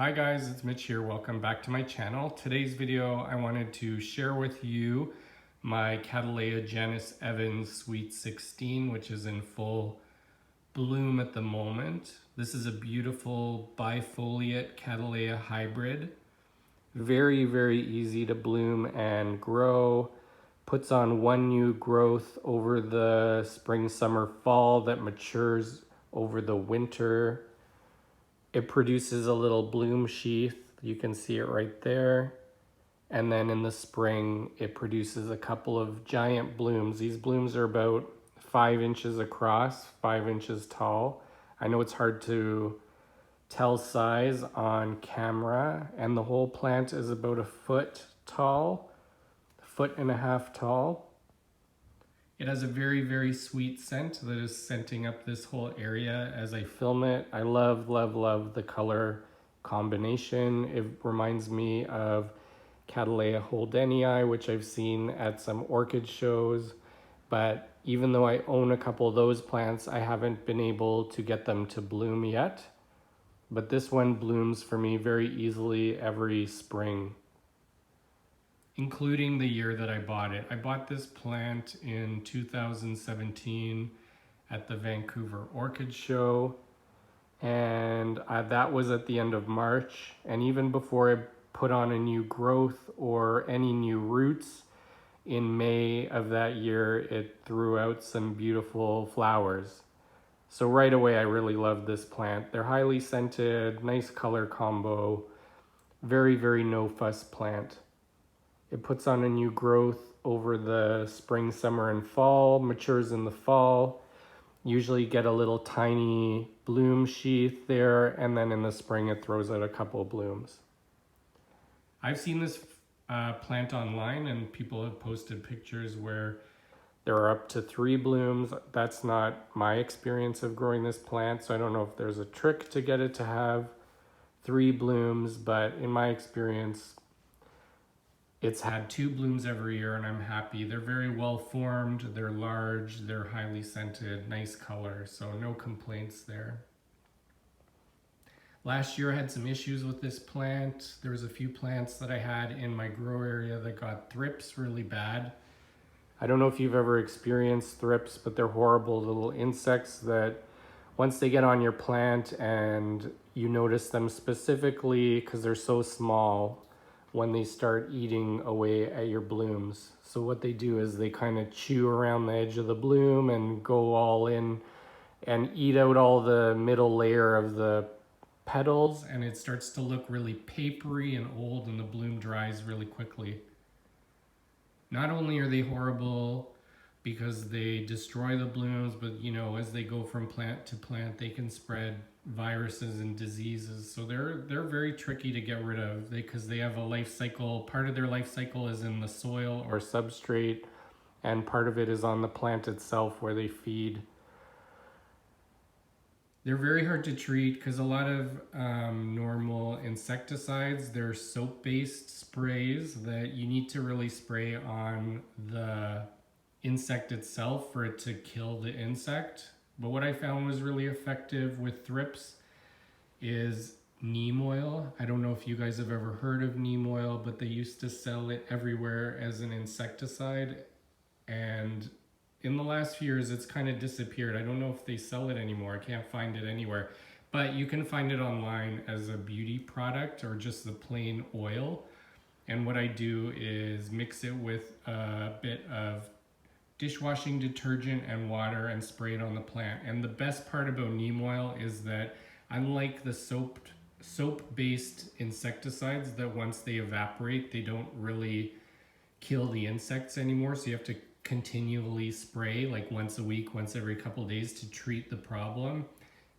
Hi guys, it's Mitch here. Welcome back to my channel. Today's video, I wanted to share with you my Cattleya Janice Evans Sweet 16, which is in full bloom at the moment. This is a beautiful bifoliate Cataleya hybrid. Very, very easy to bloom and grow. Puts on one new growth over the spring, summer, fall that matures over the winter. It produces a little bloom sheath. You can see it right there. And then in the spring, it produces a couple of giant blooms. These blooms are about 5 inches across, 5 inches tall. I know it's hard to tell size on camera, and the whole plant is about a foot tall, 1.5 feet tall. It has a very, very sweet scent that is scenting up this whole area as I film it. I love, love, love the color combination. It reminds me of Cataleya holdenii, which I've seen at some orchid shows. But even though I own a couple of those plants, I haven't been able to get them to bloom yet. But this one blooms for me very easily every spring, including the year that I bought it. I bought this plant in 2017 at the Vancouver Orchid Show, and that was at the end of March. And even before I put on a new growth or any new roots, in May of that year, it threw out some beautiful flowers. So right away, I really love this plant. They're highly scented, nice color combo, very, very no fuss plant. It puts on a new growth over the spring, summer, and fall, matures in the fall. Usually get a little tiny bloom sheath there, and then in the spring it throws out a couple of blooms. I've seen this plant online, and people have posted pictures where there are up to 3 blooms. That's not my experience of growing this plant, so I don't know if there's a trick to get it to have 3 blooms, but in my experience, it's had 2 blooms every year, and I'm happy. They're very well formed, they're large, they're highly scented, nice color, so no complaints there. Last year I had some issues with this plant. There was a few plants that I had in my grow area that got thrips really bad. I don't know if you've ever experienced thrips, but they're horrible little insects that once they get on your plant and you notice them specifically because they're so small, when they start eating away at your blooms. So what they do is they kind of chew around the edge of the bloom and go all in and eat out all the middle layer of the petals, and it starts to look really papery and old, and the bloom dries really quickly. Not only are they horrible because they destroy the blooms, but you know, as they go from plant to plant, they can spread viruses and diseases. So they're very tricky to get rid of because they have a life cycle. Part of their life cycle is in the soil or substrate, and part of it is on the plant itself where they feed. They're very hard to treat because a lot of normal insecticides, they're soap-based sprays that you need to really spray on the insect itself for it to kill the insect. But what I found was really effective with thrips is neem oil. I don't know if you guys have ever heard of neem oil, but they used to sell it everywhere as an insecticide. And in the last few years, it's kind of disappeared. I don't know if they sell it anymore. I can't find it anywhere. But you can find it online as a beauty product or just the plain oil. And what I do is mix it with a bit of dishwashing detergent and water and spray it on the plant. And the best part about neem oil is that unlike the soap-based insecticides that once they evaporate, they don't really kill the insects anymore. So you have to continually spray like once a week, once every couple of days to treat the problem.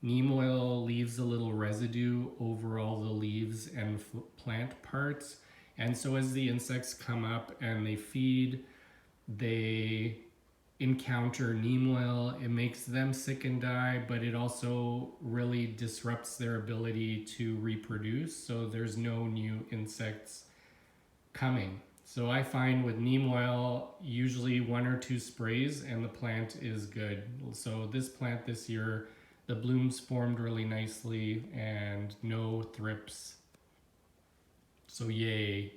Neem oil leaves a little residue over all the leaves and plant parts. And so as the insects come up and they feed, they encounter neem oil, it makes them sick and die, but it also really disrupts their ability to reproduce, so there's no new insects coming. So I find with neem oil, usually 1 or 2 sprays and the plant is good. So this plant this year, the blooms formed really nicely and no thrips So yay.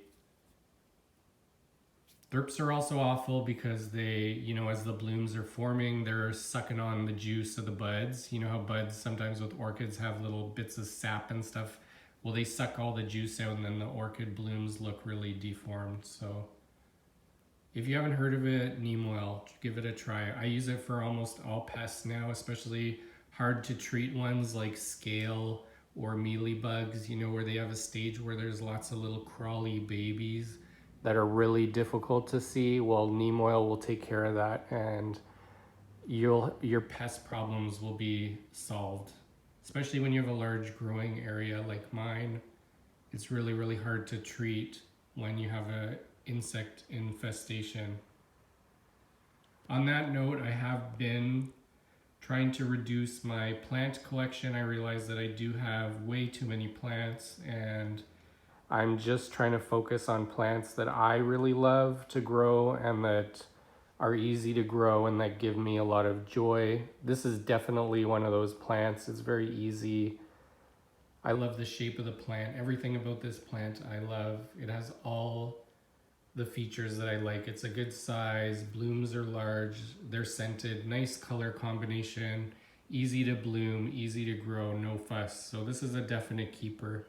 Thrips are also awful because they, as the blooms are forming, they're sucking on the juice of the buds. You know how buds sometimes with orchids have little bits of sap and stuff? Well, they suck all the juice out and then the orchid blooms look really deformed. So if you haven't heard of it, neem oil, give it a try. I use it for almost all pests now, especially hard to treat ones like scale or mealybugs, where they have a stage where there's lots of little crawly babies that are really difficult to see. Well, neem oil will take care of that and your pest problems will be solved. Especially when you have a large growing area like mine. It's really, really hard to treat when you have an insect infestation. On that note, I have been trying to reduce my plant collection. I realize that I do have way too many plants and I'm just trying to focus on plants that I really love to grow and that are easy to grow and that give me a lot of joy. This is definitely one of those plants. It's very easy. I love the shape of the plant. Everything about this plant I love. It has all the features that I like. It's a good size, blooms are large, they're scented, nice color combination, easy to bloom, easy to grow, no fuss. So this is a definite keeper.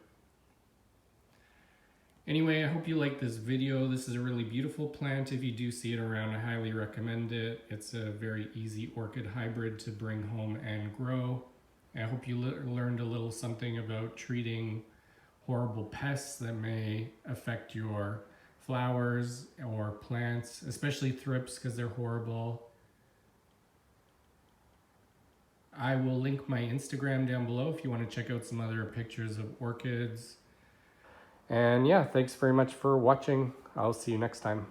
Anyway, I hope you like this video. This is a really beautiful plant. If you do see it around, I highly recommend it. It's a very easy orchid hybrid to bring home and grow. I hope you learned a little something about treating horrible pests that may affect your flowers or plants, especially thrips because they're horrible. I will link my Instagram down below if you want to check out some other pictures of orchids. And yeah, thanks very much for watching. I'll see you next time.